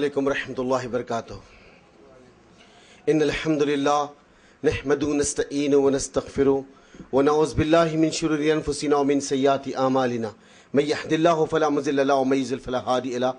علیکم ورحمۃ اللہ وبرکاتہ۔ ان الحمد للہ نحمده ونستعینه ونستغفره ونعوذ باللہ من شرور انفسنا ومن سیئات اعمالنا من يهد الله فلا مضل له ومن يضلل فلا هادي له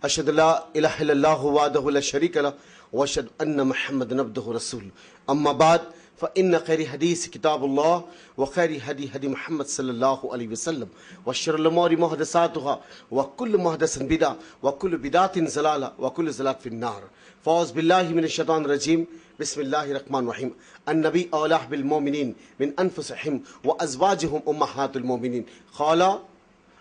اشهد ان لا اله الا الله وحده لا شريك له واشهد ان محمدا عبده ورسوله اما بعد فإن خير حديث كتاب الله وخير هدي محمد صلى الله عليه وسلم وشر الأمور محدثاتها وكل محدثة بدعة وكل بدعة ضلالة وكل ضلالة في النار۔ فأعوذ بالله من الشيطان الرجيم، بسم الله الرحمن الرحيم۔ النبي أولى بالمؤمنين من أنفسهم وأزواجهم أمهات المؤمنين، قال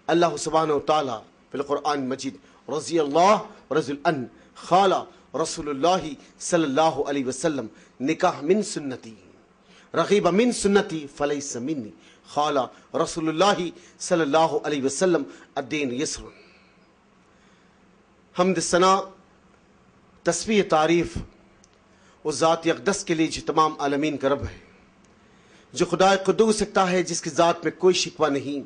الله سبحانه وتعالى في القرآن المجيد رضي الله ورضي عنه، قال رسول الله صلى الله عليه وسلم نکاح من سنتی رغیب من سنتی فلیس منی، قال رسول اللہ صلی اللہ علیہ وسلم الدین یسر۔ حمد ثنا تسبیح تعریف اس ذات اقدس کے لیے جو تمام عالمین کا رب ہے، جو خدا قدوس سکتا ہے، جس کی ذات میں کوئی شکوہ نہیں،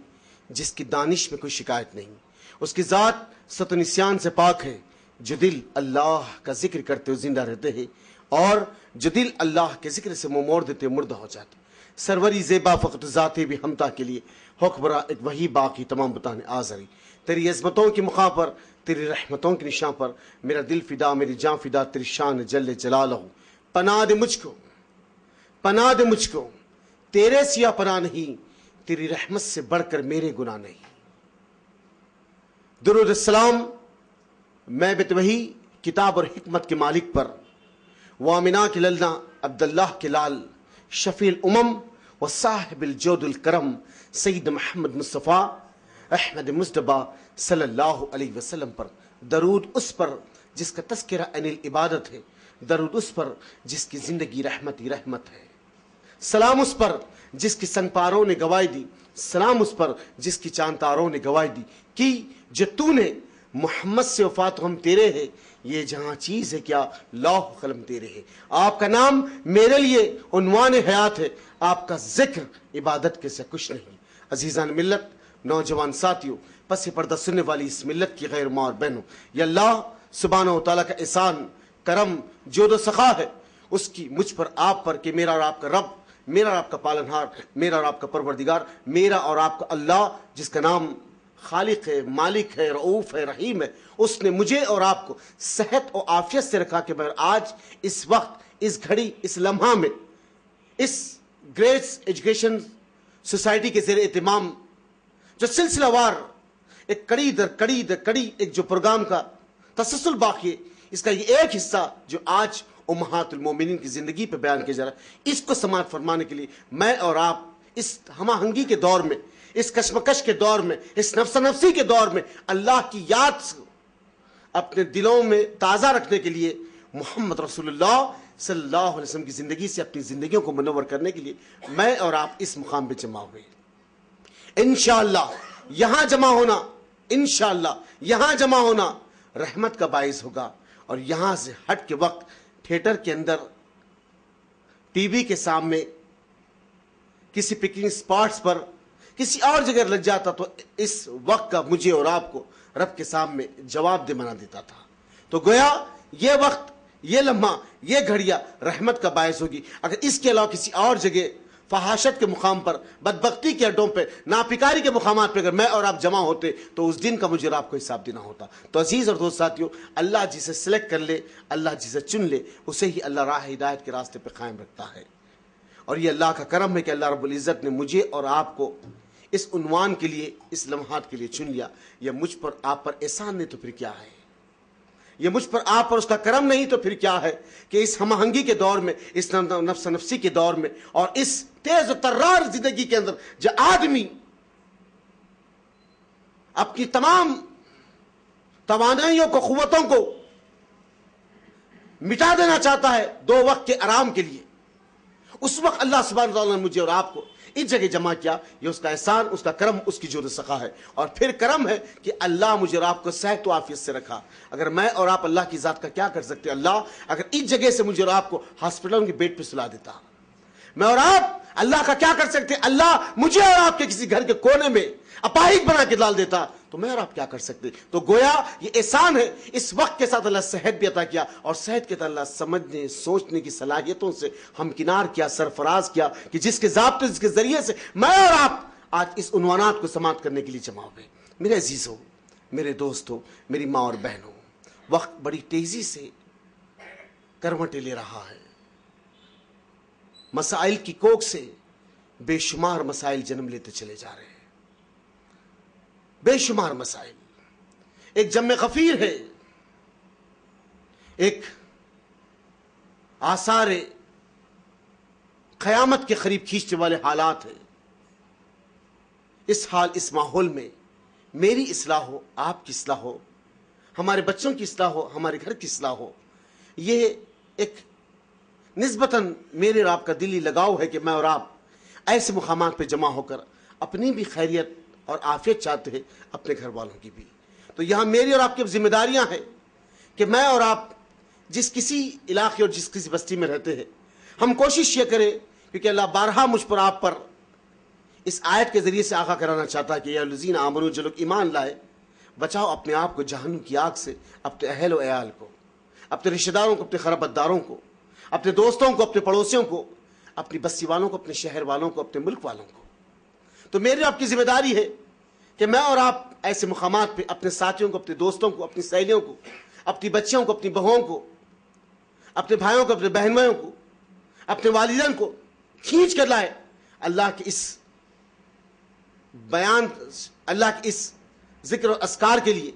جس کی دانش میں کوئی شکایت نہیں، اس کی ذات ست و نسیان سے پاک ہے، جو دل اللہ کا ذکر کرتے ہوئے زندہ رہتے ہیں اور جو دل اللہ کے ذکر سے منہ موڑ دیتے مردہ ہو جاتے۔ سروری زیبا فقط ذات بھی ہمتا کے لیے حکمراں ایک وہی باقی تمام بتانے آزری، تیری عظمتوں کی مقام پر، تیری رحمتوں کی نشان پر میرا دل فدا، میری جان فدا، تیری شان جل جلالہ۔ پناہ دے مجھ کو، پناہ دے مجھ کو، تیرے سیا پناہ نہیں، تیری رحمت سے بڑھ کر میرے گناہ نہیں۔ درود السلام میں بتوہی کتاب اور حکمت کے مالک پر، وامنا کے للنا عبداللہ کے لال، شفیع الامم و صاحب الجود الکرم، سید محمد مصطفیٰ احمد مصطفیٰ صلی اللہ علیہ وسلم پر، درود اس پر جس کا تذکرہ عین العبادت ہے، درود اس پر جس کی زندگی رحمت ہی رحمت ہے، سلام اس پر جس کی سن پاروں نے گواہی دی، سلام اس پر جس کی چاند تاروں نے گواہی دی کہ جو تو نے محمد سے وفات ہم تیرے ہیں، یہ جہاں چیز ہے کیا لوح قلم تیرے ہے۔ آپ کا نام میرے لیے عنوان حیات ہے، آپ کا ذکر عبادت کے سے کچھ نہیں۔ عزیزان ملت، نوجوان ساتھیوں، پس پردہ سننے والی اس ملت کی غیر ماں اور بہنوں، یا اللہ سبحانہ و تعالیٰ کا احسان، کرم، جود و سخا ہے اس کی مجھ پر، آپ پر، کہ میرا اور آپ کا رب، میرا اور آپ کا پالنہار، میرا اور آپ کا پروردگار، میرا اور آپ کا اللہ جس کا نام خالق ہے، مالک ہے، رؤوف ہے، رحیم ہے، اس نے مجھے اور آپ کو صحت اور عافیت سے رکھا کہ میں آج اس وقت، اس گھڑی، اس لمحہ میں اس گریٹس ایجوکیشن سوسائٹی کے زیر اہتمام جو سلسلہ وار ایک کڑی در کڑی در کڑی ایک جو پروگرام کا تسلسل باقی ہے، اس کا یہ ایک حصہ جو آج امہات المومنین کی زندگی پہ بیان کیا جا رہا ہے، اس کو سماعت فرمانے کے لیے میں اور آپ اس ہمہ ہنگی کے دور میں، اس کشمکش کے دور میں، اس نفس نفسی کے دور میں اللہ کی یاد اپنے دلوں میں تازہ رکھنے کے لیے، محمد رسول اللہ صلی اللہ علیہ وسلم کی زندگی سے اپنی زندگیوں کو منور کرنے کے لیے میں اور آپ اس مقام پہ جمع ہوئے۔ انشاءاللہ یہاں جمع ہونا، انشاءاللہ یہاں جمع ہونا رحمت کا باعث ہوگا، اور یہاں سے ہٹ کے وقت تھیٹر کے اندر، ٹی وی کے سامنے، کسی پکنک سپاٹس پر، کسی اور جگہ لگ جاتا تو اس وقت کا مجھے اور آپ کو رب کے سامنے جواب دے بنا دیتا تھا۔ تو گویا یہ وقت، یہ لمحہ، یہ گھڑیاں رحمت کا باعث ہوگی۔ اگر اس کے علاوہ کسی اور جگہ، فحاشت کے مقام پر، بدبختی کے اڈوں پہ، ناپکاری کے مقامات پہ اگر میں اور آپ جمع ہوتے تو اس دن کا مجھے اور آپ کو حساب دینا ہوتا۔ تو عزیز اور دوست ساتھیوں، اللہ جسے سلیکٹ کر لے، اللہ جسے چن لے، اسے ہی اللہ راہ ہدایت کے راستے پہ قائم رکھتا ہے۔ اور یہ اللہ کا کرم ہے کہ اللہ رب العزت نے مجھے اور آپ کو اس عنوان کے لیے، اس لمحات کے لیے چن لیا۔ یہ مجھ پر آپ پر احسان نہیں تو پھر کیا ہے؟ یہ مجھ پر آپ پر اس کا کرم نہیں تو پھر کیا ہے کہ اس ہمہ ہنگی کے دور میں، اس نفس نفسی کے دور میں، اور اس تیز و ترار زندگی کے اندر جو آدمی اپنی تمام توانائیوں کو، قوتوں کو مٹا دینا چاہتا ہے دو وقت کے آرام کے لیے، اس وقت اللہ سبحانہ وتعالیٰ نے مجھے اور آپ کو اس جگہ جمع کیا۔ یہ اس کا احسان، اس کا کرم، اس کی جود و سخا ہے۔ اور پھر کرم ہے کہ اللہ مجھے اور آپ کو صحت و عافیت سے رکھا۔ اگر میں اور آپ اللہ کی ذات کا کیا کر سکتے؟ اللہ اگر اس جگہ سے مجھے اور آپ کو ہاسپٹل کے بیڈ پہ سلا دیتا، میں اور آپ اللہ کا کیا کر سکتے؟ اللہ مجھے اور آپ کے کسی گھر کے کونے میں اپاہج بنا کے ڈال دیتا تو میں اور آپ کیا کر سکتے؟ تو گویا یہ احسان ہے، اس وقت کے ساتھ اللہ صحت بھی عطا کیا، اور صحت کے ساتھ اللہ سمجھنے سوچنے کی صلاحیتوں سے ہمکنار کیا، سرفراز کیا، کہ جس کے ضابطے جس کے ذریعے سے میں اور آپ آج اس عنوانات کو سماعت کرنے کے لیے جمع ہوئے۔ میرے عزیزوں، میرے دوستوں، میری ماں اور بہنوں، وقت بڑی تیزی سے کروٹیں لے رہا ہے، مسائل کی کوکھ سے بے شمار مسائل جنم لیتے چلے جا رہے ہیں، بے شمار مسائل۔ ایک جم غفیر ہے، ایک آثار قیامت کے قریب کھینچنے والے حالات ہیں۔ اس ماحول میں میری اصلاح ہو، آپ کی اصلاح ہو، ہمارے بچوں کی اصلاح ہو، ہمارے گھر کی اصلاح ہو، یہ ایک نسبتاً میرے اور آپ کا دلی لگاؤ ہے کہ میں اور آپ ایسے مقامات پہ جمع ہو کر اپنی بھی خیریت اور عافیت چاہتے ہیں، اپنے گھر والوں کی بھی۔ تو یہاں میری اور آپ کی ذمہ داریاں ہیں کہ میں اور آپ جس کسی علاقے اور جس کسی بستی میں رہتے ہیں، ہم کوشش یہ کریں، کیونکہ اللہ بارہا مجھ پر آپ پر اس آیت کے ذریعے سے آگاہ کرانا چاہتا ہے کہ یا الذین آمنو، جو لوگ ایمان لائے، بچاؤ اپنے آپ کو جہنم کی آگ سے، اپنے اہل و عیال کو، اپنے رشتہ داروں کو، اپنے خرابت داروں کو، اپنے دوستوں کو، اپنے پڑوسیوں کو، اپنی بستی والوں کو، اپنے شہر والوں کو، اپنے ملک والوں کو۔ تو میری آپ کی ذمہ داری ہے کہ میں اور آپ ایسے مقامات پہ اپنے ساتھیوں کو، اپنے دوستوں کو، اپنی سہیلیوں کو، اپنی بچیوں کو، اپنی بہوؤں کو، اپنے بھائیوں کو، اپنے بہن بھائیوں کو، اپنے والدین کو کھینچ کر لائے اللہ کے اس بیان، اللہ کے اس ذکر و اذکار کے لیے،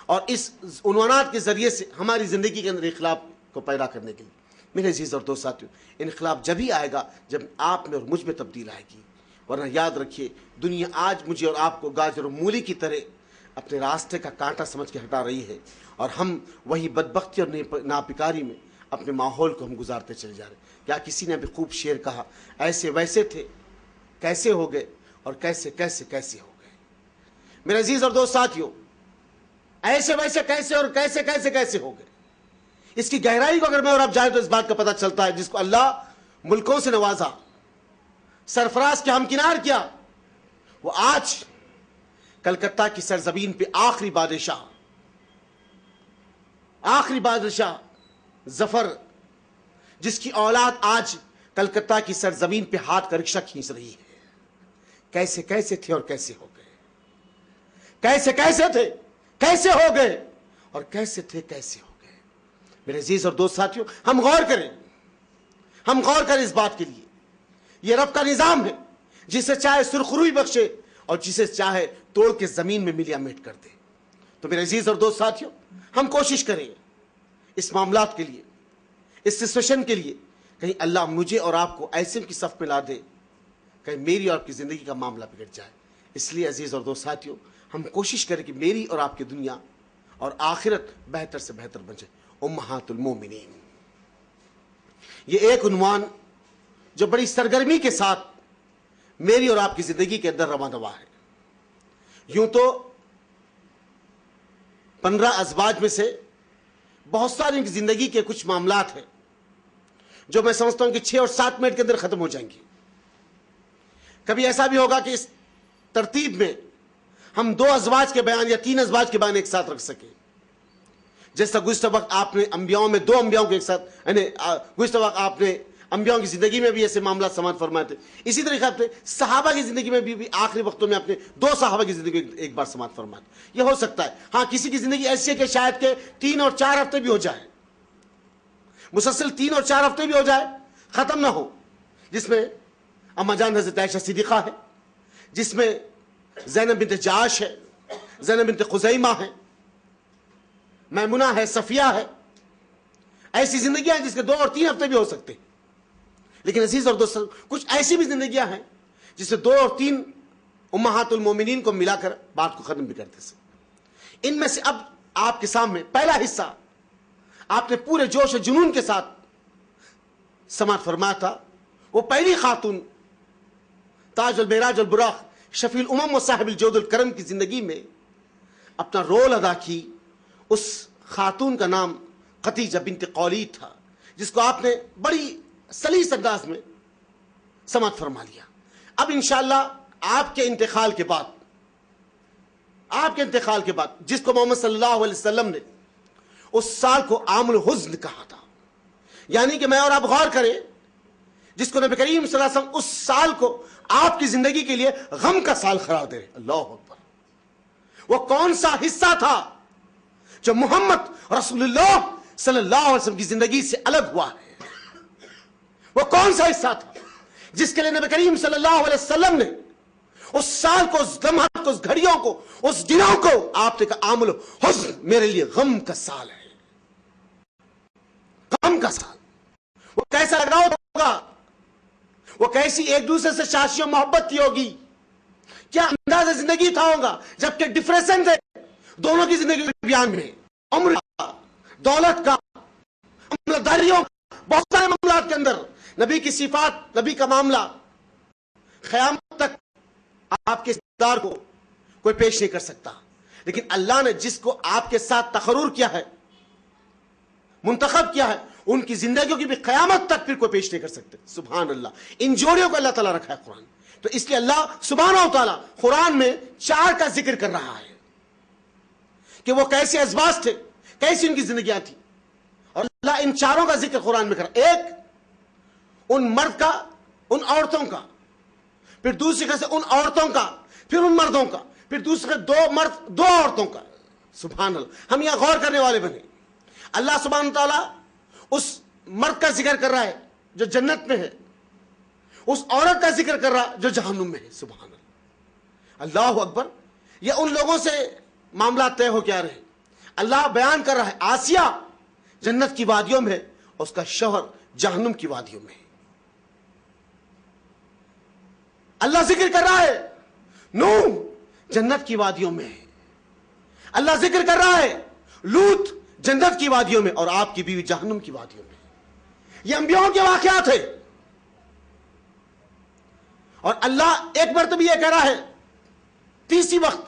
اور اس عنوانات کے ذریعے سے ہماری زندگی کے اندر انقلاب کو پیدا کرنے کے لیے۔ میرے عزیز اور دوست ساتھیوں، انقلاب جب ہی آئے گا جب آپ میں اور مجھ میں تبدیل آئے گی، ورنہ یاد رکھیے دنیا آج مجھے اور آپ کو گاجر و مولی کی طرح اپنے راستے کا کانٹا سمجھ کے ہٹا رہی ہے، اور ہم وہی بدبختی اور ناپکاری میں اپنے ماحول کو ہم گزارتے چلے جا رہے ہیں۔ کیا کسی نے ابھی خوب شعر کہا، ایسے ویسے تھے کیسے ہو گئے، اور کیسے کیسے کیسے ہو گئے۔ میرے عزیز اور دوست ساتھیوں، ایسے ویسے کیسے اور کیسے کیسے کیسے ہو گئے، اس کی گہرائی کو اگر میں اور آپ جائیں تو اس بات کا پتہ چلتا ہے، جس کو اللہ ملکوں سے نوازا، سرفراز کے ہمکنار کیا، وہ آج کلکتہ کی سرزمین پہ آخری بادشاہ ظفر، جس کی اولاد آج کلکتہ کی سرزمین پہ ہاتھ کا رکشہ کھینچ رہی ہے، کیسے کیسے تھے اور کیسے ہو گئے، کیسے کیسے تھے کیسے ہو گئے، اور کیسے تھے کیسے ہو گئے۔ میرے عزیز اور دوست ساتھیوں، ہم غور کریں اس بات کے لیے۔ یہ رب کا نظام ہے، جسے چاہے سرخروئی بخشے اور جسے چاہے توڑ کے زمین میں ملیا میٹ کر دے۔ تو میرے عزیز اور دوست ساتھیوں، ہم کوشش کریں اس معاملات کے لیے، اس سچویشن کے لیے، کہیں اللہ مجھے اور آپ کو ایسے کی صف میں لا دے کہیں میری اور آپ کی زندگی کا معاملہ بگڑ جائے۔ اس لیے عزیز اور دوست ساتھیوں، ہم کوشش کریں کہ میری اور آپ کی دنیا اور آخرت بہتر سے بہتر بن جائے۔ امہات المومنین، یہ ایک عنوان جو بڑی سرگرمی کے ساتھ میری اور آپ کی زندگی کے اندر رواں دوا ہے۔ یوں تو 15 ازواج میں سے بہت ساری زندگی کے کچھ معاملات ہیں جو میں سمجھتا ہوں کہ 6 اور 7 منٹ کے اندر ختم ہو جائیں گے۔ کبھی ایسا بھی ہوگا کہ اس ترتیب میں ہم 2 ازواج کے بیان یا 3 ازواج کے بیان ایک ساتھ رکھ سکیں، جیسا گزشتہ وقت آپ نے انبیاؤں میں 2 انبیاؤں کے ایک ساتھ، یعنی گزشتہ وقت آپ نے انبیاؤں کی زندگی میں بھی ایسے معاملات سماعت فرمائے تھے، اسی طریقے سے صحابہ کی زندگی میں بھی آخری وقتوں میں آپ نے 2 صحابہ کی زندگی ایک بار سماعت فرمائے تھے۔ یہ ہو سکتا ہے، ہاں کسی کی زندگی ایسی ہے کہ شاید کہ 3 اور 4 ہفتے بھی ہو جائے، مسلسل 3 اور 4 ہفتے بھی ہو جائے، ختم نہ ہو، جس میں اما جان حضرت عائشہ صدیقہ ہے، جس میں زینب بنت جعش ہے، زینب بنت خزیمہ ہے، میمونہ ہے، صفیہ ہے۔ ایسی زندگیاں ہیں جس کے 2 اور 3 ہفتے بھی ہو سکتے ہیں۔ لیکن عزیز اور دوستو، کچھ ایسی بھی زندگیاں ہیں جس سے 2 اور 3 امہات المومنین کو ملا کر بات کو ختم بھی کرتے ہیں۔ ان میں سے اب آپ کے سامنے پہلا حصہ آپ نے پورے جوش و جنون کے ساتھ سماعت فرمایا تھا، وہ پہلی خاتون تاج المعراج البراق شفیع الامم و صاحب الجود الکرم کی زندگی میں اپنا رول ادا کی۔ اس خاتون کا نام خدیجہ بنت قویلد تھا، جس کو آپ نے بڑی سلیس انداز میں سماعت فرما لیا. اب انشاءاللہ آپ کے انتقال کے بعد جس کو محمد صلی اللہ علیہ وسلم نے اس سال کو عام الحزن کہا تھا، یعنی کہ میں اور آپ غور کریں، جس کو نبی کریم صلی اللہ علیہ وسلم اس سال کو آپ کی زندگی کے لیے غم کا سال قرار دے رہے. اللہ اکبر. وہ کون سا حصہ تھا جو محمد رسول اللہ صلی اللہ علیہ وسلم کی زندگی سے الگ ہوا ہے؟ وہ کون سا حصہ تھا جس کے لیے نبی کریم صلی اللہ علیہ وسلم نے اس سال کو، اس لمحات کو، اس گھڑیوں کو، اس دنوں کو آپ نے کہا عام الحزن، میرے لیے غم کا سال ہے، غم کا سال. وہ کیسا لگا ہوگا؟ وہ کیسی ایک دوسرے سے شاشی و محبت کی ہوگی؟ کیا انداز زندگی تھا ہوگا؟ جبکہ ڈفریشن تھے دونوں کی زندگی بیان میں، عمر کا، دولت کا، داریوں، بہت سارے معاملات کے اندر نبی کی صفات، نبی کا معاملہ قیامت تک آپ کے استدار کو کوئی پیش نہیں کر سکتا. لیکن اللہ نے جس کو آپ کے ساتھ تقرر کیا ہے، منتخب کیا ہے، ان کی زندگیوں کی بھی قیامت تک پھر کوئی پیش نہیں کر سکتے. سبحان اللہ. ان جوڑیوں کو اللہ تعالیٰ رکھا ہے قرآن. تو اس لیے اللہ سبحانہ و تعالیٰ قرآن میں 4 کا ذکر کر رہا ہے کہ وہ کیسے ازواج تھے، کیسی ان کی زندگیاں تھی. اور اللہ ان 4 کا ذکر قرآن میں کر رہا ہے. ایک ان مرد کا، ان عورتوں کا، پھر دوسری سے ان عورتوں کا، پھر ان مردوں کا، پھر دوسرے 2 مرد 2 عورتوں کا. سبحان اللہ. ہم یہاں غور کرنے والے بنے. اللہ سبحانہ تعالیٰ اس مرد کا ذکر کر رہا ہے جو جنت میں ہے، اس عورت کا ذکر کر رہا ہے جو جہنم میں ہے. سبحان اللہ. اللہ اکبر. یہ ان لوگوں سے معاملات طے ہو کے آ رہے ہیں. اللہ بیان کر رہا ہے آسیہ جنت کی وادیوں میں ہے اور اس کا شوہر جہنم کی وادیوں میں ہے. اللہ ذکر کر رہا ہے نوح جنت کی وادیوں میں ہے. اللہ ذکر کر رہا ہے لوط جنت کی وادیوں میں اور آپ کی بیوی جہنم کی وادیوں میں. یہ انبیاءوں کے واقعات ہیں. اور اللہ ایک مرتبہ یہ کہہ رہا ہے تیسری وقت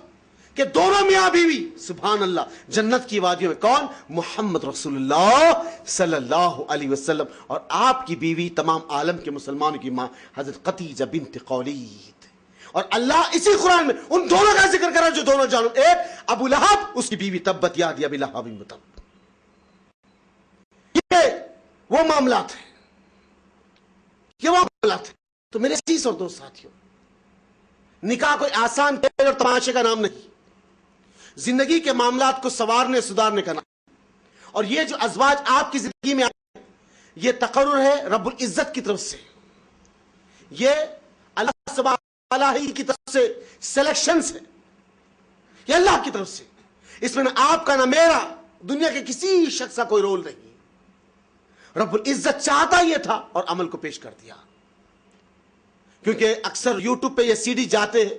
کہ دونوں میاں بیوی سبحان اللہ جنت کی وادیوں میں. کون؟ محمد رسول اللہ صلی اللہ علیہ وسلم اور آپ کی بیوی تمام عالم کے مسلمانوں کی ماں حضرت خدیجہ بنت خویلد. اور اللہ اسی قرآن میں ان دونوں کا ذکر کر رہا ہے جو دونوں جانو. ایک ابو لہب، اس کی بیوی تبت یاد ابی لہب وتب. یہ وہ معاملات ہیں، یہ وہ معاملات ہیں. تو میرے عزیز اور دوست ساتھیوں، نکاح کوئی آسان کھیل اور تماشے کا نام نہیں. زندگی کے معاملات کو سوارنے سدھارنے کا نام. اور یہ جو ازواج آپ کی زندگی میں آئے، یہ تقرر ہے رب العزت کی طرف سے. یہ اللہ سبحانہ تعالیٰ ہی کی طرف سے سلیکشنز ہے. یہ اللہ کی طرف سے. اس میں نہ آپ کا نہ میرا، دنیا کے کسی شخص کا کوئی رول نہیں. رب العزت چاہتا یہ تھا اور عمل کو پیش کر دیا. کیونکہ اکثر یوٹیوب پہ یہ سی ڈی جاتے ہیں،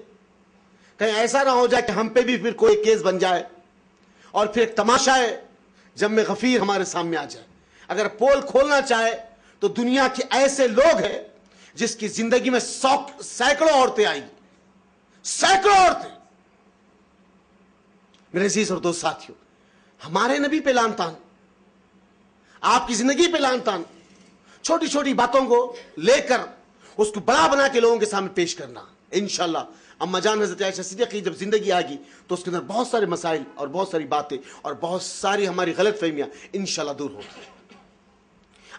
کہیں ایسا نہ ہو جائے کہ ہم پہ بھی پھر کوئی کیس بن جائے اور پھر ایک تماشا ہے جب میں غفیر ہمارے سامنے آ جائے. اگر پول کھولنا چاہے تو دنیا کے ایسے لوگ ہیں جس کی زندگی میں سینکڑوں عورتیں آئی، سینکڑوں عورتیں. میرے عزیز اور دوست ساتھیوں، ہمارے نبی پہ لعن طعن، آپ کی زندگی پہ لعن طعن، چھوٹی چھوٹی باتوں کو لے کر اس کو بڑا بنا کے لوگوں کے سامنے پیش کرنا. انشاءاللہ اما جان حضرت عائشہ صدیقہ کی جب زندگی آئے گی تو اس کے اندر بہت سارے مسائل اور بہت ساری باتیں اور بہت ساری ہماری غلط فہمیاں انشاءاللہ دور ہوگی.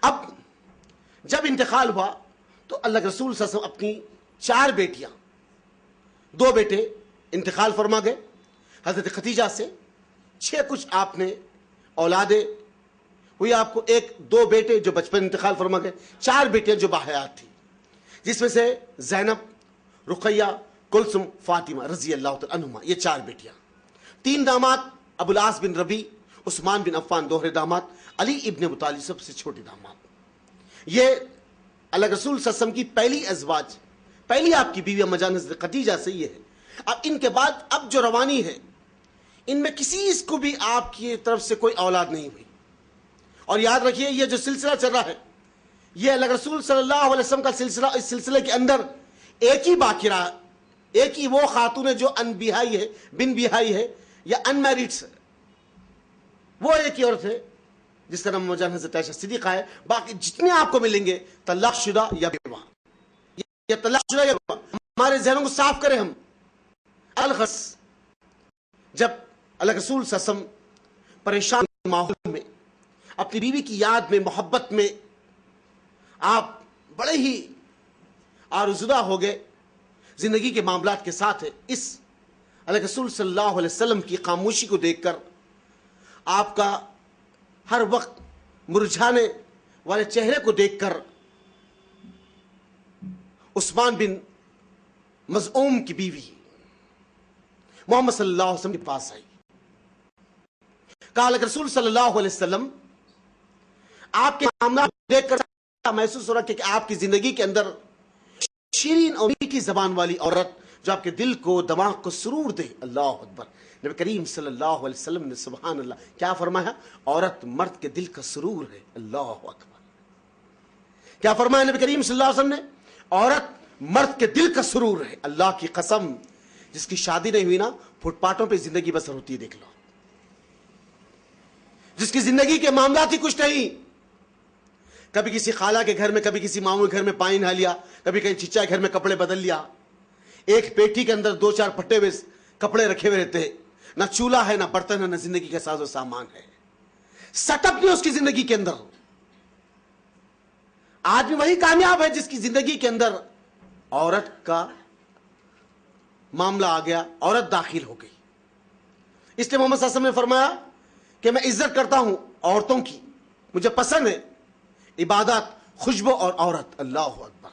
اب جب انتقال ہوا تو اللہ کے رسول صلی اللہ علیہ وسلم اپنی 4 بیٹیاں، 2 بیٹے انتقال فرما گئے. حضرت خدیجہ سے 6 کچھ آپ نے اولادیں ہوئی آپ کو. 2 بیٹے جو بچپن انتقال فرما گئے، 4 بیٹیاں جو باحیات تھی، جس میں سے زینب، رقیہ، کلثم، فاطمہ رضی اللہ تعالی عنہما. یہ 4 بیٹیاں. 3 داماد ابو العاص بن ربیع، عثمان بن عفان دوہرے داماد، علی ابن ابی طالب سب سے چھوٹے داماد. یہ اللہ رسول صلی اللہ علیہ وسلم کی پہلی ازواج، پہلی آپ کی بیوی اما جان حضرت خدیجہ سے یہ ہے. اب ان کے بعد اب جو روانی ہے ان میں کسی کو بھی آپ کی طرف سے کوئی اولاد نہیں ہوئی. اور یاد رکھیے یہ جو سلسلہ چل رہا ہے یہ اللہ رسول صلی اللہ علیہ وسلم کا سلسلہ. اس سلسلے کے اندر ایک ہی باقی رہا، ایک ہی وہ خاتون ہے جو ان بیاہی ہے، بن بیاہی ہے یا ان میریڈ ہے. وہ ایک ہی عورت ہے جس کا نام اما جان حضرت عائشہ صدیقہ ہے. باقی جتنے آپ کو ملیں گے طلاق شدہ یا بیوہ. یہ تلاش رہے ہمارے ذہنوں کو صاف کریں ہم. الغرض جب اللہ رسول صلی اللہ علیہ وسلم پریشان ماحول میں اپنی بیوی کی یاد میں محبت میں آپ بڑے ہی آرزودہ ہو گئے زندگی کے معاملات کے ساتھ. اس اللہ رسول صلی اللہ علیہ وسلم کی خاموشی کو دیکھ کر آپ کا ہر وقت مرجھانے والے چہرے کو دیکھ کر عثمان بن مظعوم کی بیوی محمد صلی اللہ علیہ وسلم کے پاس آئی. کہا اللہ رسول صلی اللہ علیہ وسلم آپ کے معاملات دیکھ کر محسوس ہو رہا کہ آپ کی زندگی کے اندر شیرین اور میٹھی زبان والی عورت جو آپ کے دل کو دماغ کو سرور دے. اللہ اکبر. نبی کریم صلی اللہ علیہ وسلم نے سبحان اللہ کیا فرمایا؟ عورت مرد کے دل کا سرور ہے. اللہ اکبر. کیا فرمایا نبی کریم صلی اللہ علیہ وسلم نے؟ عورت مرد کے دل کا سرور ہے. اللہ کی قسم جس کی شادی نہیں ہوئی نا فٹ پاتھوں پہ زندگی بسر ہوتی ہے. دیکھ لو جس کی زندگی کے معاملات ہی کچھ نہیں, کبھی کسی خالہ کے گھر میں, کبھی کسی ماموں کے گھر میں پانی نہا لیا, کبھی کہیں چچا کے گھر میں کپڑے بدل لیا, ایک پیٹی کے اندر 2-4 پھٹے ہوئے کپڑے رکھے ہوئے رہتے, نہ چولہا ہے, نہ برتن ہے, نہ زندگی کا ساز و سامان ہے, سیٹ اپ نہیں اس کی زندگی کے اندر. آدمی وہی کامیاب ہے جس کی زندگی کے اندر عورت کا معاملہ آ گیا, عورت داخل ہو گئی. اس لیے محمد صلی اللہ علیہ وسلم نے فرمایا کہ میں عزت کرتا ہوں عورتوں کی, مجھے پسند ہے عبادت, خوشبو اور عورت. اللہ اکبر.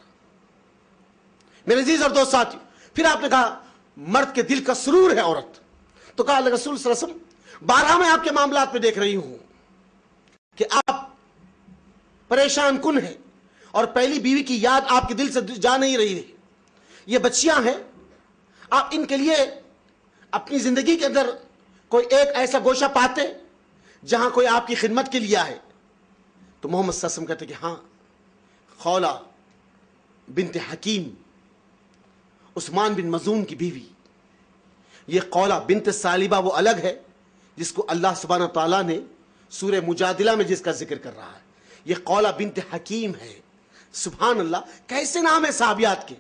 میرے عزیز اور دوست ساتھی, پھر آپ نے کہا مرد کے دل کا سرور ہے عورت. تو کہا اللہ رسول صلی اللہ علیہ وسلم بارہا میں آپ کے معاملات میں دیکھ رہی ہوں کہ آپ پریشان کن ہیں اور پہلی بیوی کی یاد آپ کے دل سے جا نہیں رہی ہے. یہ بچیاں ہیں, آپ ان کے لیے اپنی زندگی کے اندر کوئی ایک ایسا گوشہ پاتے جہاں کوئی آپ کی خدمت کے لیے آئے. تو محمد صلی اللہ علیہ وسلم کہتے کہ ہاں, خولہ بنت حکیم عثمان بن مظعون کی بیوی. یہ خولہ بنت ثعلبہ وہ الگ ہے جس کو اللہ سبحانہ تعالیٰ نے سورہ مجادلہ میں جس کا ذکر کر رہا ہے. یہ خولہ بنت حکیم ہے. سبحان اللہ, کیسے نام ہے صحابیات کے.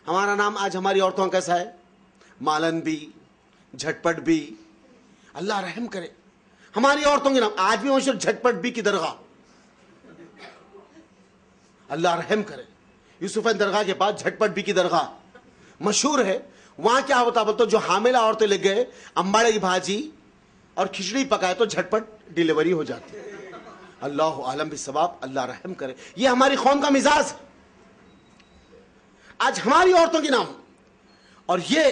ہمارا نام آج ہماری عورتوں کا کیسا ہے؟ مالن بھی, جھٹپٹ بھی. اللہ رحم کرے. ہماری عورتوں کے نام آج بھی مشہور جھٹپٹ بھی کی درگاہ. اللہ رحم کرے. یوسفین درگاہ کے پاس جھٹپٹ بھی کی درگاہ مشہور ہے. وہاں کیا ہوتا بولتا, جو حاملہ عورتیں لے گئے امباڑے کی بھاجی اور کھچڑی پکائے تو جھٹپٹ ڈیلیوری ہو جاتی. اللہ عالم بالثواب. اللہ رحم کرے. یہ ہماری قوم کا مزاج ہے. آج ہماری عورتوں کے نام اور یہ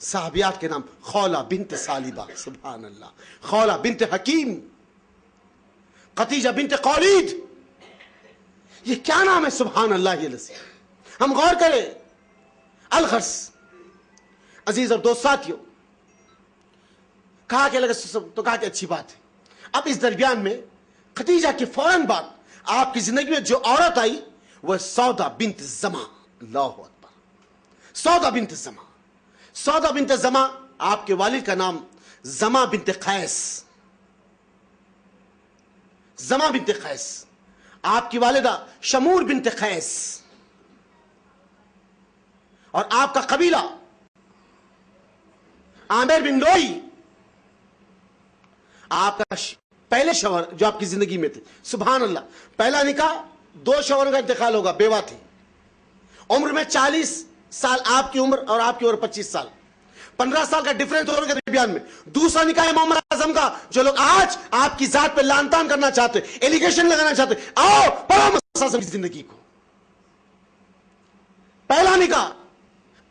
صحابیات کے نام, خولہ بنت ثعلبہ, سبحان اللہ, خولہ بنت حکیم, خدیجہ بنت خویلد. یہ کیا نام ہے سبحان اللہ. یہ لذیذ ہم غور کریں. الغرض عزیز اور دوست ساتھیوں, کہا کہ تو کہا کہ اچھی بات ہے. اب اس درمیان میں خدیجہ کے فوراً بعد آپ کی زندگی میں جو عورت آئی وہ سودا بنت زمع. اللہ اکبر. سودا بنت زمع. سودا بنت زمع آپ کے والد کا نام زمع بنت قیس. زمع بنت قیس. آپ کی والدہ شمور بنت قیس. اور آپ کا قبیلہ عامر بن لوئی. آپ کا پہلے شوہر جو آپ کی زندگی میں تھے, سبحان اللہ, پہلا نکاح 2 شوہروں کا انتقال ہوگا, بیوہ تھی. عمر میں 40 سال آپ کی عمر اور آپ کی عمر 25 سال, 15 سال کا ڈیفرنس دونوں کے درمیان میں. دوسرا نکاح ہے محمد اعظم کا. جو لوگ آج آپ کی ذات پہ لان تان کرنا چاہتے, ایلیگیشن لگانا چاہتے, آؤ پڑھو محمد اعظم کی زندگی کو. پہلا نکاح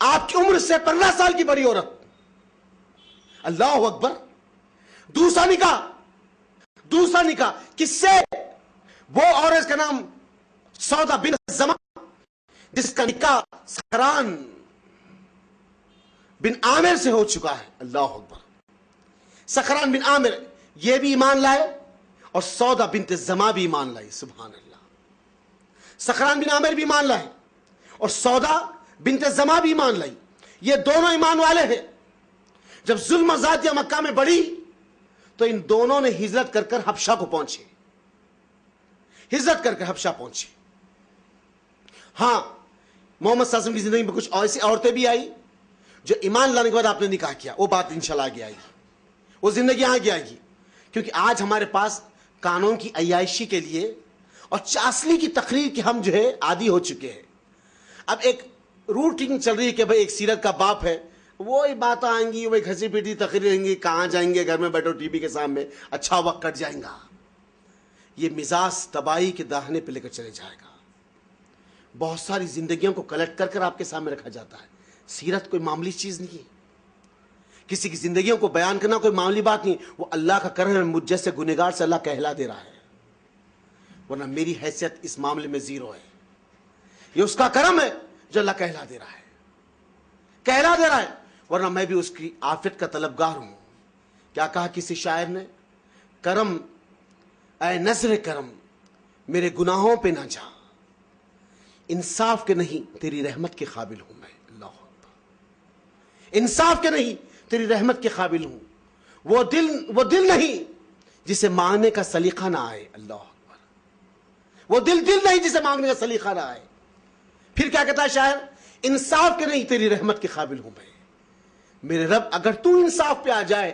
آپ کی عمر سے 15 سال کی بڑی عورت. اللہ اکبر. دوسرا نکاح کس سے؟ وہ عورت کا نام سودا بنت زمع جس کا نکاح سخران بن عامر سے ہو چکا ہے. اللہ اکبر. سخران بن عامر یہ بھی ایمان لائے اور سودا بنت زمع بھی ایمان لائی. سبحان اللہ. سخران بن عامر بھی ایمان لائے اور سودا بنت زمع بھی ایمان لائی. یہ دونوں ایمان والے ہیں. جب ظلم زادیہ مکہ میں بڑھی تو ان دونوں نے ہجرت کر کر حبشہ کو پہنچے. ہجرت کر کر حبشہ پہنچے. ہاں, محمد صلی اللہ علیہ وسلم کی زندگی میں کچھ ایسی عورتیں بھی آئی جو ایمان لانے کے بعد آپ نے نکاح کیا، وہ بات انشاءاللہ آگے آئے گی، وہ زندگی آگے آئے گی. کیونکہ آج ہمارے پاس قانون کی عیاشی کے لیے اور چاسنی کی تقریر کے ہم جو ہے عادی ہو چکے ہیں. اب ایک روٹین چل رہی ہے کہ بھئی ایک سیرت کا باپ ہے، وہی باتیں آئیں گی، وہی گھسی پیٹی تقریر رہیں گی، کہاں جائیں گے، گھر میں بیٹھو ٹی وی کے سامنے، اچھا وقت کٹ جائیں گا. یہ مزاج تباہی کے داہنے پہ لے کر چلے جائے گا. بہت ساری زندگیوں کو کلیکٹ کر کر آپ کے سامنے رکھا جاتا ہے. سیرت کوئی معمولی چیز نہیں ہے. کسی کی زندگیوں کو بیان کرنا کوئی معمولی بات نہیں. وہ اللہ کا کرم ہے، مجھ جیسے گنہگار سے اللہ کہلا دے رہا ہے، ورنہ میری حیثیت اس معاملے میں زیرو ہے. یہ اس کا کرم ہے جو اللہ کہلا دے رہا ہے، کہلا دے رہا ہے، ورنہ میں بھی اس کی عافیت کا طلبگار ہوں. کیا کہا کسی شاعر نے؟ کرم اے نظر کرم میرے گناہوں پہ نہ جا، انصاف کے نہیں تیری رحمت کے قابل ہوں میں. اللہ اکبر. انصاف کے نہیں تیری رحمت کے قابل ہوں. وہ دل نہیں جسے مانگنے کا سلیقہ نہ آئے. اللہ اکبر. وہ دل نہیں جسے مانگنے کا سلیقہ نہ آئے. پھر کیا کہتا ہے شاعر؟ انصاف کے نہیں تیری رحمت کے قابل ہوں میں. میرے رب اگر تو انصاف پہ آ جائے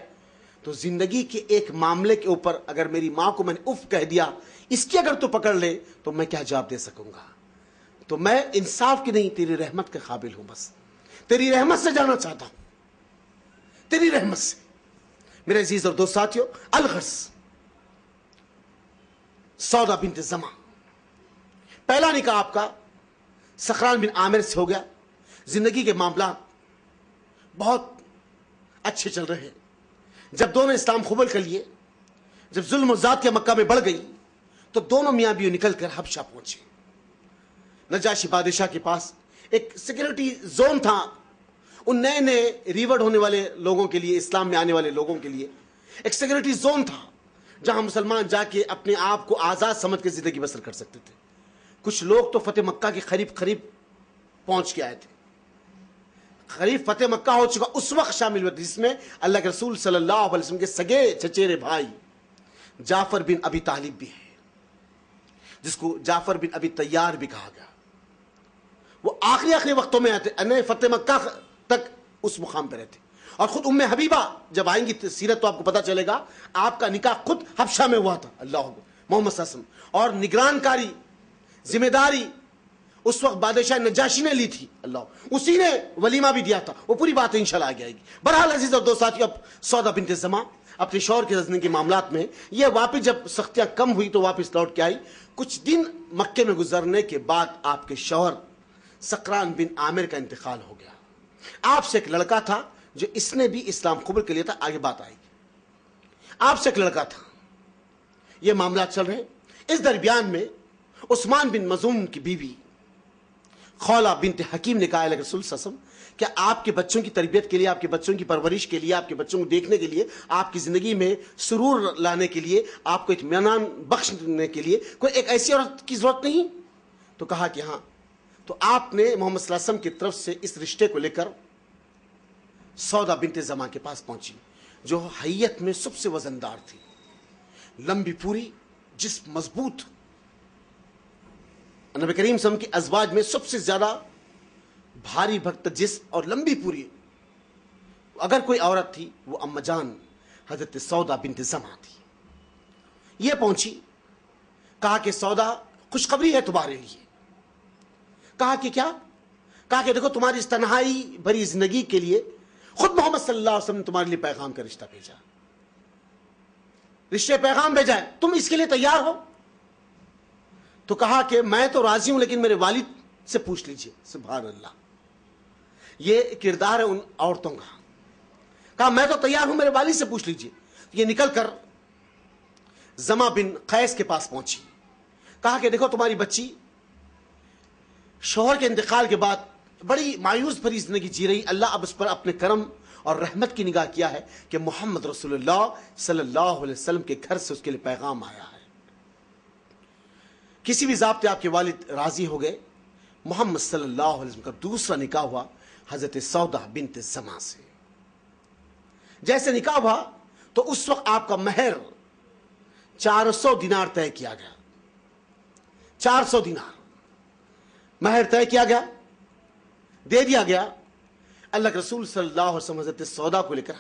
تو زندگی کے ایک معاملے کے اوپر اگر میری ماں کو میں نے اف کہہ دیا، اس کی اگر تو پکڑ لے تو میں کیا جواب دے سکوں گا؟ تو میں انصاف کی نہیں تیری رحمت کے قابل ہوں. بس تیری رحمت سے جانا چاہتا ہوں، تیری رحمت سے. میرے عزیز اور دوست ساتھیو، الغرض سودا بنت زمع، پہلا نکاح آپ کا سخران بن عامر سے ہو گیا. زندگی کے معاملات بہت اچھے چل رہے ہیں. جب دونوں اسلام قبول کر لیے، جب ظلم و ذات کے مکہ میں بڑھ گئی تو دونوں میاں بیوی نکل کر حبشہ پہنچے. نجاشی بادشاہ کے پاس ایک سیکورٹی زون تھا ان نئے نئے ریورڈ ہونے والے لوگوں کے لیے، اسلام میں آنے والے لوگوں کے لیے ایک سیکورٹی زون تھا جہاں مسلمان جا کے اپنے آپ کو آزاد سمجھ کے زندگی بسر کر سکتے تھے. کچھ لوگ تو فتح مکہ کے قریب پہنچ کے آئے تھے. قریب فتح مکہ ہو چکا اس وقت شامل ہوئے جس میں اللہ کے رسول صلی اللہ علیہ وسلم کے سگے چچیرے بھائی جعفر بن ابی طالب بھی ہے، جس کو جعفر بن ابی طیار بھی کہا گیا. وہ آخری وقتوں میں آتے انہیں فتح مکہ تک اس مقام پہ رہتے. اور خود ام حبیبہ جب آئیں گی سیرت تو آپ کو پتا چلے گا، آپ کا نکاح خود حبشہ میں ہوا تھا. اللہ محمد صلی اللہ علیہ وسلم. اور نگران کاری، ذمہ داری اس وقت بادشاہ نجاشی نے لی تھی. اللہ اسی نے ولیمہ بھی دیا تھا. وہ پوری بات انشاءاللہ آگے آئے گی. بہرحال عزیز اور دوست ساتھیو، اب سودا بنت زمع اپنے شوہر کے زندگی کے معاملات میں یہ واپس جب سختیاں کم ہوئی تو واپس لوٹ کے آئی. کچھ دن مکے میں گزرنے کے بعد آپ کے شوہر سقران بن عامر کا انتقال ہو گیا. آپ سے ایک لڑکا تھا جو اس نے بھی اسلام قبول کر لیا تھا، آگے بات آئے گی. آپ سے ایک لڑکا تھا، یہ معاملات چل رہے. اس درمیان میں عثمان بن مظعون کی بیوی خولہ بنت حکیم نے کہا اللہ کے رسول صلی اللہ علیہ وسلم کہ آپ کے بچوں کی تربیت کے لیے، آپ کے بچوں کی پرورش کے لیے، آپ کے بچوں کو دیکھنے کے لیے، آپ کی زندگی میں سرور لانے کے لیے، آپ کو اطمینان بخشنے کے لیے کوئی ایک ایسی عورت کی ضرورت نہیں؟ تو کہا کہ ہاں. تو آپ نے محمد صلی اللہ علیہ وسلم کی طرف سے اس رشتے کو لے کر سودا بنت زمع کے پاس پہنچی، جو حیت میں سب سے وزندار تھی، لمبی پوری، جسم مضبوط. نبی کریم صلی اللہ علیہ وسلم کی ازواج میں سب سے زیادہ بھاری بھرکم جسم اور لمبی پوری اگر کوئی عورت تھی وہ اما جان حضرت سودا بنت زمع تھی. یہ پہنچی، کہا کہ سودا خوشخبری ہے تمہارے لیے. کہا کہ کیا؟ کہا کہ دیکھو تمہاری اس تنہائی بھری زندگی کے لیے خود محمد صلی اللہ علیہ وسلم نے تمہارے لیے پیغام کا رشتہ بھیجا، رشتے پیغام بھیجا ہے، تم اس کے لیے تیار ہو؟ تو کہا کہ میں تو راضی ہوں لیکن میرے والد سے پوچھ لیجئے. سبحان اللہ، یہ کردار ہے ان عورتوں کا. کہا میں تو تیار ہوں، میرے والد سے پوچھ لیجئے. یہ نکل کر زمع بن قیس کے پاس پہنچی. کہا کہ دیکھو تمہاری بچی شوہر کے انتقال کے بعد بڑی مایوس بھری زندگی جی رہی. اللہ اب اس پر اپنے کرم اور رحمت کی نگاہ کیا ہے کہ محمد رسول اللہ صلی اللہ علیہ وسلم کے گھر سے اس کے لیے پیغام آیا ہے. کسی بھی ضابطے آپ کے والد راضی ہو گئے. محمد صلی اللہ علیہ وسلم کا دوسرا نکاح ہوا حضرت سودا بنت زمع سے. جیسے نکاح ہوا تو اس وقت آپ کا مہر 400 دینار طے کیا گیا. 400 دینار مہر طے کیا گیا. دے دیا گیا. اللہ کے رسول صلی اللہ علیہ وسلم حضرت سودا کو لے کر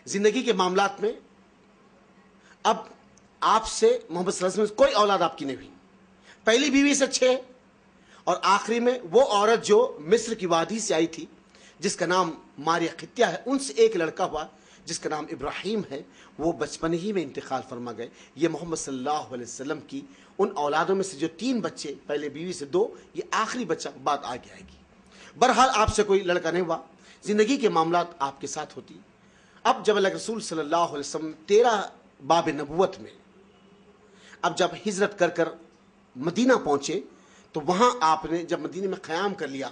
زندگی کے معاملات میں اب آپ سے محمد صلی اللہ علیہ وسلم کوئی اولاد آپ کی نہیں ہوئی. پہلی بیوی سے 6 اور آخری میں وہ عورت جو مصر کی وادی سے آئی تھی جس کا نام ماریہ قطیہ ہے, ان سے ایک لڑکا ہوا جس کا نام ابراہیم ہے. وہ بچپن ہی میں انتقال فرما گئے. یہ محمد صلی اللہ علیہ وسلم کی ان اولادوں میں سے جو 3 بچے, پہلے بیوی سے 2, یہ آخری بچہ بات آگے آئے گی. بہرحال آپ سے کوئی لڑکا نہیں ہوا, زندگی کے معاملات آپ کے ساتھ ہوتی. اب جب اللہ کے رسول صلی اللہ علیہ وسلم 13 باب نبوت میں اب جب ہجرت کر کر مدینہ پہنچے تو وہاں آپ نے جب مدینہ میں قیام کر لیا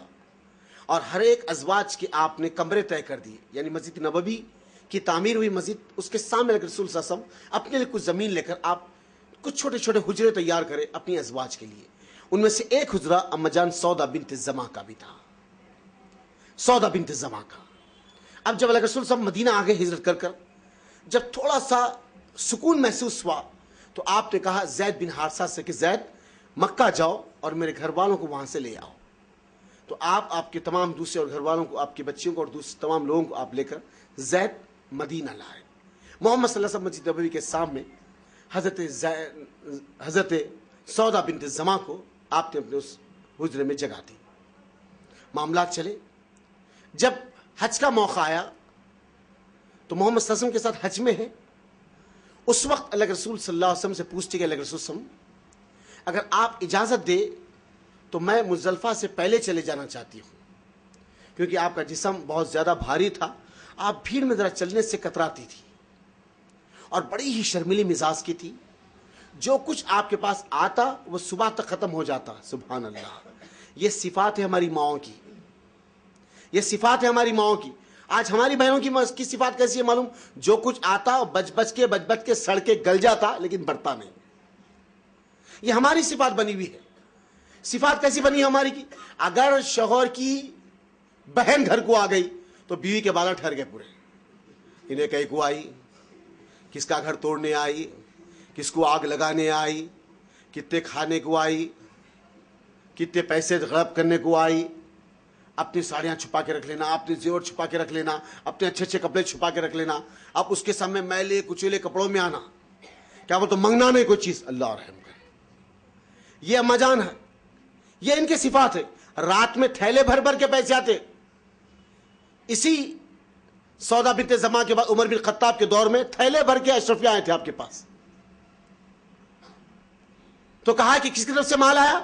اور ہر ایک ازواج کے آپ نے کمرے طے کر دیے, یعنی مسجد نبوی کی تعمیر ہوئی مسجد, اس کے سامنے اللہ کے رسول صلی اللہ علیہ وسلم اپنے لیے کچھ زمین لے کر آپ کچھ چھوٹے چھوٹے حجرے تیار کرے اپنی ازواج کے لیے. ان میں سے ایک حجرہ اما جان سودا بنت زمعہ کا بھی تھا, سودا بنت زمعہ کا. اب جب اللہ کے رسول صلی اللہ علیہ وسلم مدینہ آگے ہجرت کر کر جب تھوڑا سا سکون محسوس ہوا تو آپ نے کہا زید بن حارثہ سے کہ زید مکہ جاؤ اور میرے گھر والوں کو وہاں سے لے آؤ. تو آپ کے تمام دوسرے اور گھر والوں کو, آپ کے بچیوں کو اور دوسرے تمام لوگوں کو آپ لے کر زید مدینہ لائے. محمد صلی اللہ علیہ وسلم مسجد نبوی کے سامنے حضرت سودا بنت زمعہ کو آپ نے اپنے اس حجرے میں جگہ دی. معاملات چلے. جب حج کا موقع آیا تو محمد صلی اللہ علیہ وسلم کے ساتھ حج میں ہے. اس وقت اللہ کے رسول صلی اللہ علیہ وسلم سے پوچھتے کہ اللہ کے رسول صلی اللہ علیہ وسلم اگر آپ اجازت دے تو میں مزدلفہ سے پہلے چلے جانا چاہتی ہوں, کیونکہ آپ کا جسم بہت زیادہ بھاری تھا, آپ بھیڑ میں ذرا چلنے سے کتراتی تھی اور بڑی ہی شرمیلی مزاج کی تھی. جو کچھ آپ کے پاس آتا وہ صبح تک ختم ہو جاتا. سبحان اللہ, یہ صفات ہے ہماری ماؤں کی, یہ صفات ہے ہماری ماؤں کی. آج ہماری بہنوں کی صفات کیسی ہے معلوم؟ جو کچھ آتا بچ بچ کے سڑ کے گل جاتا لیکن بڑھتا نہیں. یہ ہماری صفات بنی ہوئی ہے. صفات کیسی بنی ہے ہماری کی؟ اگر شوہر کی بہن گھر کو آ گئی تو بیوی کے بالا ٹھہر گئے پورے. انہیں کہیں کو آئی, کس کا گھر توڑنے آئی, کس کو آگ لگانے آئی, کتنے کھانے کو آئی, کتنے پیسے غلط کرنے کو آئی. اپنی ساڑیاں چھپا کے رکھ لینا, اپنے زیور چھپا کے رکھ لینا, اپنے اچھے اچھے کپڑے چھپا کے رکھ لینا. اب اس کے سامنے میلے کچیلے کپڑوں میں آنا, کیا وہ تو منگنا نہیں کوئی چیز. اللہ رحم کرے. یہ اما جان ہے, یہ ان کے صفات ہے. رات میں تھیلے بھر بھر کے پیسے آتے. اسی سودا بنت زمعہ کے بعد عمر بن خطاب کے دور میں تھیلے بھر کے اشرفیہ آئے تھے آپ کے پاس. تو کہا کہ کس کی طرف سے مال آیا؟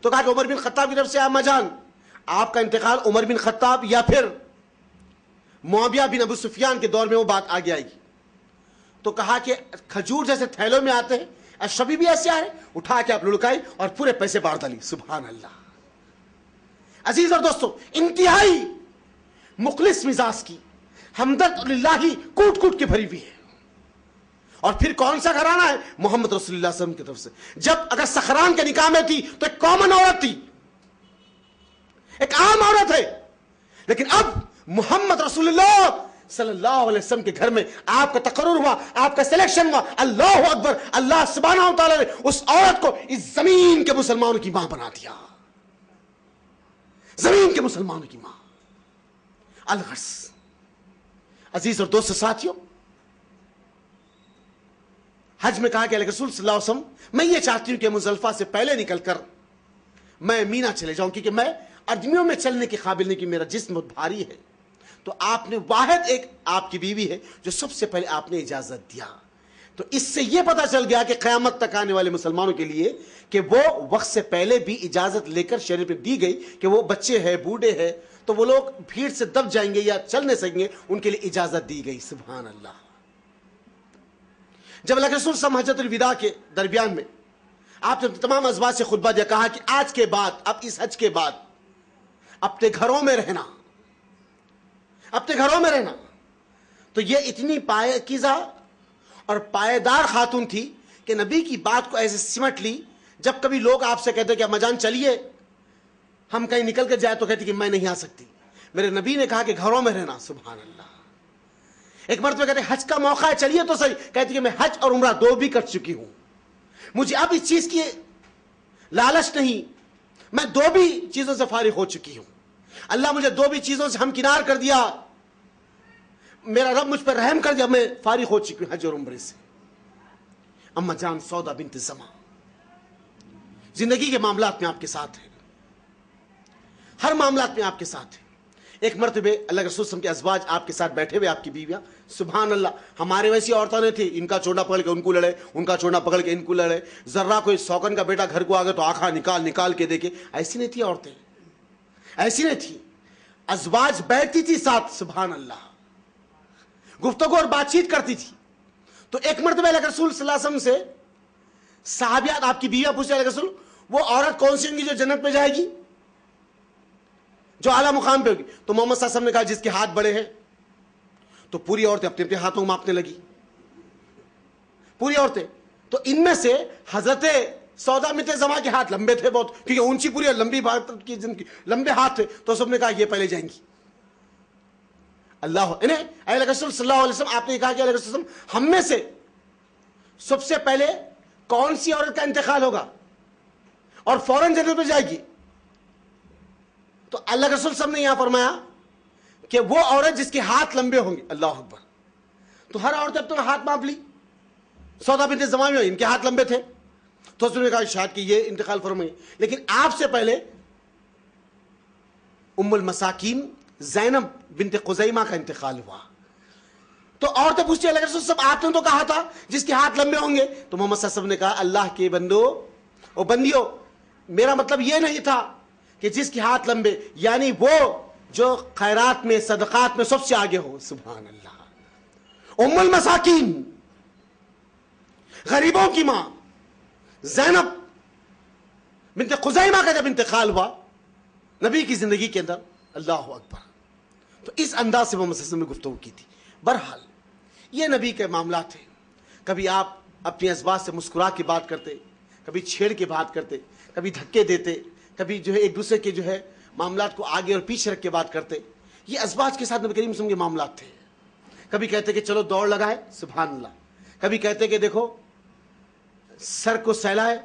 تو کہا کہ عمر بن خطاب کی طرف سے. اما جان آپ کا انتقال عمر بن خطاب یا پھر معاویہ بن ابو سفیان کے دور میں وہ بات آگے آئے گی. تو کہا کہ کھجور جیسے تھیلوں میں آتے ہیں, اشرفی بھی ایسے آئے, اٹھا کے آپ لڑکائی اور پورے پیسے بار ڈالی. سبحان اللہ. عزیز اور دوستو, انتہائی مخلص مزاج کی, ہمدرد للہ کوٹ کوٹ کے بھری ہوئی ہے. اور پھر کون سا گھرانہ ہے؟ محمد رسول اللہ صلی اللہ علیہ وسلم کی طرف سے. جب اگر سخران کے نکاح میں تھی تو ایک کامن عورت تھی, ایک عام عورت ہے, لیکن اب محمد رسول اللہ صلی اللہ علیہ وسلم کے گھر میں آپ کا تقرر ہوا, آپ کا سلیکشن ہوا. اللہ اکبر, اللہ سبحانہ و تعالی نے اس عورت کو اس زمین کے مسلمانوں کی ماں بنا دیا. زمین کے مسلمانوں کی ماں. الغرض عزیز اور دوست ساتھیوں, حج میں کہا کہ اللہ رسول صلی اللہ علیہ وسلم میں یہ چاہتی ہوں کہ مزدلفہ سے پہلے نکل کر میں مینا چلے جاؤں, کیونکہ میں آدمیوں میں چلنے کے قابل نہیں, کہ میرا جسم بہت بھاری ہے. تو آپ نے واحد ایک آپ کی بیوی ہے جو سب سے پہلے آپ نے اجازت دیا. تو اس سے یہ پتا چل گیا کہ قیامت تک آنے والے مسلمانوں کے لیے کہ وہ وقت سے پہلے بھی اجازت لے کر شریعت میں دی گئی کہ وہ بچے ہیں, بوڑھے ہیں, تو وہ لوگ بھیڑ سے دب جائیں گے یا چل نہیں سکیں گے, ان کے لیے اجازت دی گئی. سبحان اللہ. جب اللہ کے رسول صلی اللہ علیہ وسلم حجۃ الوداع کے درمیان میں آپ نے تمام ازواج سے خطبہ دیا, کہا کہ آج کے بعد, اب اس حج کے بعد اپنے گھروں میں رہنا, اپنے گھروں میں رہنا. تو یہ اتنی پاکیزہ اور پائیدار خاتون تھی کہ نبی کی بات کو ایسے سمٹ لی. جب کبھی لوگ آپ سے کہتے کہ اما جان چلیے ہم کہیں نکل کے جائے, تو کہتی کہ میں نہیں آ سکتی, میرے نبی نے کہا کہ گھروں میں رہنا. سبحان اللہ. ایک مرتبہ کہتے حج کا موقع ہے چلیے تو صحیح, کہتی کہ میں حج اور عمرہ 2 بھی کر چکی ہوں, مجھے اب اس چیز کی لالچ نہیں, میں 2 بھی چیزوں سے فارغ ہو چکی ہوں. اللہ مجھے دو بھی چیزوں سے ہمکنار کر دیا, میرا رب مجھ پر رحم کر دیا, میں فارغ ہو چکی ہوں حج اور عمرے سے. اما جان سودا بنت زمع زندگی کے معاملات میں آپ کے ساتھ ہے, ہر معاملات میں آپ کے ساتھ ہے. ایک مرتبہ اللہ کے رسول صلی اللہ علیہ وسلم کے ازواج آپ کے ساتھ بیٹھے ہوئے, آپ کی بیویاں, سبحان اللہ, ہمارے ویسی عورتوں نے تھی, ان کا چوڑا پکڑ کے ان کو لڑے, ان کا چوڑا پکڑ کے ان کو لڑے, ذرا کوئی سوکن کا بیٹا گھر کو آ گیا تو آنکھیں نکال نکال کے دیکھے, ایسی نہیں تھی عورتیں, ایسی نہیں تھی. ازواج بیٹھتی تھی ساتھ, سبحان اللہ, گفتگو اور بات چیت کرتی تھی. تو ایک مرتبہ اللہ کے رسول صلی اللہ علیہ وسلم سے صحابیات, آپ کی بیویاں پوچھتے, اللہ کے رسول وہ عورت کون سی ہوگی جو جنت میں جائے گی, جو اعلیٰ مقام پہ ہوگی؟ تو محمد صلی اللہ علیہ وسلم نے کہا جس کے ہاتھ بڑے ہیں. تو پوری عورتیں اپنے اپنے ہاتھوں ماپنے لگی, پوری عورتیں. تو ان میں سے حضرت سودا بنت زمع کے ہاتھ لمبے تھے بہت, کیونکہ اونچی پوری اور لمبی بات کی جن کی لمبے ہاتھ تھے, تو سب نے کہا یہ پہلے جائیں گی. اللہ انہیں اے رسول صلی اللہ علیہ وسلم, آپ نے کہا کہ اے رسول صلی اللہ علیہ وسلم ہم میں سے سب سے پہلے کون سی عورت کا انتقال ہوگا اور فوراً جنت میں جائے گی؟ تو اللہ کے رسول صلی اللہ علیہ وسلم نے یہاں فرمایا کہ وہ عورت جس کے ہاتھ لمبے ہوں گے. اللہ اکبر. تو ہر عورت اب تو ہاتھ ماپ لی, سودا بنت زمع میں ان کے ہاتھ لمبے تھے, تو اس نے کہا شاید کہ یہ انتقال فرمائے. لیکن آپ سے پہلے ام المساکین زینب بنت خزیمہ کا انتقال ہوا. تو عورتیں پوچھتی اللہ کے رسول صلی اللہ علیہ وسلم آپ نے تو کہا تھا جس کے ہاتھ لمبے ہوں گے. تو محمد صلی اللہ علیہ وسلم نے کہا اللہ کے بندو اور بندیوں, میرا مطلب یہ نہیں تھا کہ جس کے ہاتھ لمبے, یعنی وہ جو خیرات میں صدقات میں سب سے آگے ہو. سبحان اللہ. ام المساکین, غریبوں کی ماں زینب بنت خزیمہ کا جب انتقال ہوا نبی کی زندگی کے اندر, اللہ اکبر, تو اس انداز سے محمد صلی اللہ علیہ وسلم نے گفتگو کی تھی. بہرحال یہ نبی کے معاملات ہیں. کبھی آپ اپنی ازواج سے مسکرا کے بات کرتے, کبھی چھیڑ کے بات کرتے, کبھی دھکے دیتے, کبھی جو ہے ایک دوسرے کے جو ہے معاملات کو آگے اور پیچھے رکھ کے بات کرتے. یہ ازواج کے ساتھ نبی کریم صلی اللہ علیہ وسلم کے معاملات تھے. کبھی کہتے کہ چلو دوڑ لگائے, سبحان اللہ. کبھی کہتے کہ دیکھو سر کو سہلائے,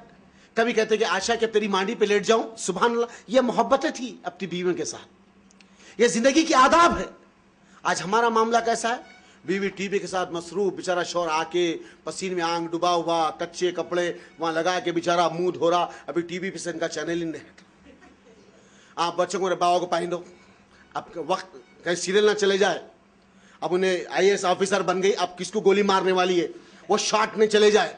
کبھی کہتے کہ عائشہ کہ تیری مانڈی پہ لیٹ جاؤں, سبحان اللہ. یہ محبتیں تھی اپنی بیویوں کے ساتھ, یہ زندگی کی آداب ہے. آج ہمارا معاملہ کیسا ہے؟ بیوی ٹی وی کے ساتھ مصروف, بیچارہ شوہر آ کے پسینے میں آنکھ ڈبا ہوا, کچے کپڑے وہاں لگا کے بیچارہ منہ دھو رہا, ابھی ٹی وی پہ سے ان کا چینل ہی نہیں ہے. آپ بچوں کو باوا کو پہن دو, اب وقت کہیں سیریل نہ چلے جائے, اب انہیں آئی اے ایس آفیسر بن گئی, اب کس کو گولی مارنے والی ہے, وہ شاٹ میں چلے جائے.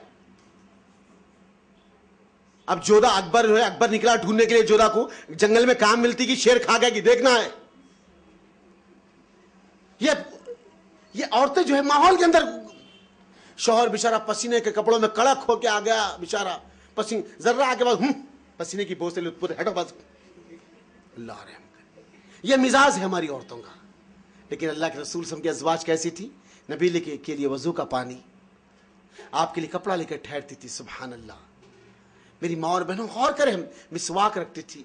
اب جودھا اکبر جو ہے, اکبر نکلا ڈھونڈنے کے لیے جودھا کو, جنگل میں کام ملتی کہ شیر کھا گیا کہ دیکھنا ہے. یہ عورتیں جو ہے ماحول کے اندر, شوہر بیچارہ پسینے کے کپڑوں میں کڑک ہو کے آ گیا, بیچارہ پسینے ذرا آ کے بعد پسینے کی بوجھ سے ہٹو بس, اللہ رحم کرے. یہ مزاج ہے ہماری عورتوں کا. لیکن اللہ کے رسول صلی اللہ علیہ وسلم کی ازواج کیسی تھی؟ نبی کے لیے وضو کا پانی, آپ کے لیے کپڑا لے کر ٹھہرتی تھی. سبحان اللہ. میری ماں اور بہنوں غور کریں, مسواک رکھتی تھی,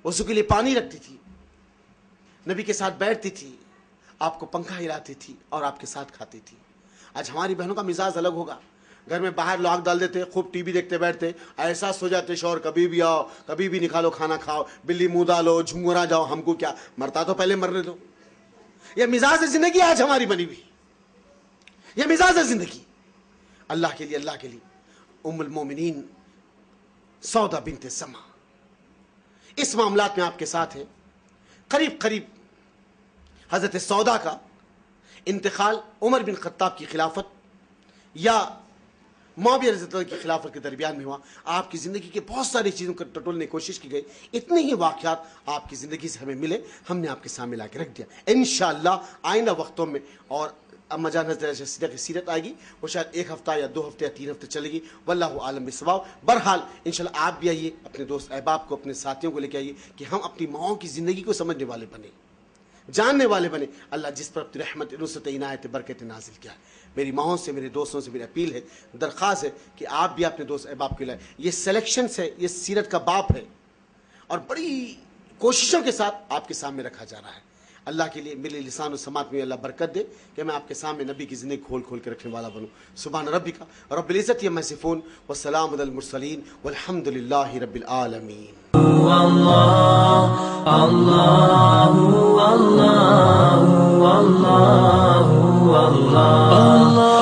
وضو کے لیے پانی رکھتی تھی, نبی کے ساتھ بیٹھتی تھی, آپ کو پنکھا ہلاتی تھی اور آپ کے ساتھ کھاتی تھی. آج ہماری بہنوں کا مزاج الگ ہوگا. گھر میں باہر لاک ڈال دیتے, خوب ٹی وی دیکھتے بیٹھتے, ایسا سو جاتے شوہر کبھی بھی آؤ, کبھی بھی نکالو کھانا کھاؤ, بلی منہ ڈالو, جھنگورا جاؤ, ہم کو کیا, مرتا تو پہلے مرنے دو. یہ مزاج زندگی آج ہماری بنی ہوئی, یہ مزاج زندگی. اللہ کے لیے ام المومنین سودا بنت زمع اس معاملات میں آپ کے ساتھ ہے. قریب حضرت سودا کا انتقال عمر بن خطاب کی خلافت یا معاویہ رضی اللہ عنہ کی خلافت کے درمیان میں ہوا. آپ کی زندگی کے بہت ساری چیزوں کو ٹٹولنے کی کوشش کی گئی. اتنے ہی واقعات آپ کی زندگی سے ہمیں ملے, ہم نے آپ کے سامنے لا کے رکھ دیا. انشاءاللہ آئندہ وقتوں میں اور اما جان حضرت سیدہ کی سیرت آئے گی, وہ شاید 1 ہفتہ یا 2 ہفتے یا 3 ہفتے چلے گی, واللہ عالم بالصواب. بہرحال انشاءاللہ آپ بھی آئیے, اپنے دوست احباب کو, اپنے ساتھیوں کو لے کے آئیے کہ ہم اپنی ماؤں کی زندگی کو سمجھنے والے بنے, جاننے والے بنے. اللہ جس پر اپنی رحمت, نصرت, عنایت, برکت نازل کیا ہے. میری ماؤں سے, میرے دوستوں سے میری اپیل ہے, درخواست ہے کہ آپ بھی اپنے دوست احباب کے لائیں. یہ سلیکشنز ہے, یہ سیرت کا باب ہے اور بڑی کوششوں کے ساتھ آپ کے سامنے رکھا جا رہا ہے. اللہ کے لیے میرے لسان و سماعت میں اللہ برکت دے کہ میں آپ کے سامنے نبی کی زندگی کھول کے رکھنے والا بنوں. سبحان ربک رب العزت عما یصفون والسلام علی المرسلین والحمد للہ رب العالمین. اللہ اللہ اللہ اللہ اللہ